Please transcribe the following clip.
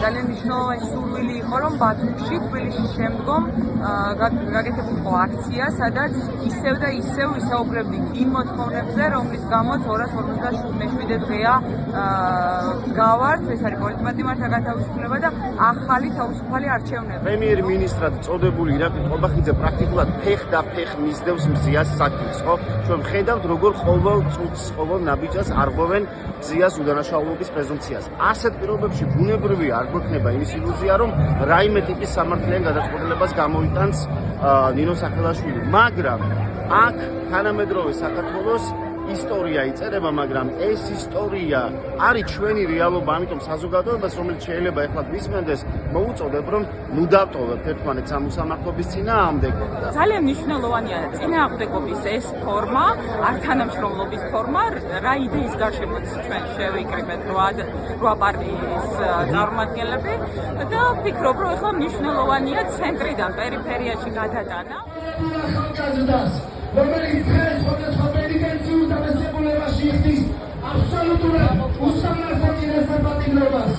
ძალიან მნიშვნელოვანი სურვილი იყო, რომ ბათუმში თბილისის შემდგომ გაკეთებულიყო აქცია, სადაც ისევ და ისევ ვისაუბრებდით იმ მოთხოვნებზე, რომლის გამოც 257 დღეა გავართ, ეს არის პოლიტმატიმართა გათავისუფლება და ახალი თავისუფალი არჩევნები. პრემიერ-მინისტრად წოდებული ირაკლი ყობახიძე პრაქტიკულად ფეხ და ფეხ მისდევს მზიას საქმეს, ხო? ჩვენ ხედავთ, როგორ ყოველ წუთს, ყოველ ნაბიჯას არღვევენ მზიას უდანაშაულობის პრეზუმპციას. ასეთ პირობებში ბუნებრივია არ გვექნება იმის ილუზია, რომ რაიმე ტიპის სამართლიან გადაწყვეტილებას გამოიტანს ნინო სახელაშვილი, მაგრამ აქ თანამედროვე საქართველოს ისტორია იწერება, მაგრამ ეს ისტორია არის ჩვენი რეალობა, ამიტომ საზოგადოებას, რომელიც შეიძლება ეხლა გვისმენდეს, მოუწოდებ, რომ ნუ დავტოვებთ ერთმანეთს ამ უსამართლობის წინააღმდეგ. ძალიან მნიშვნელოვანია წინააღმდეგობის ეს ფორმა, არ თანამშრომლობის ფორმა, რა იდეის გარშემოც ჩვენ შევიკრიბეთ 8 პარტიის წარმომადგენლები და ვფიქრობ, რომ ეხლა მნიშვნელოვანია ცენტრიდან პერიფერიაში გადატანა. რომელიც დღეს სხვადასხვა პენიტენციურ დაწესებულებაში იხდის აბსოლუტურად უსამართლო წინასწარ პატიმრობას.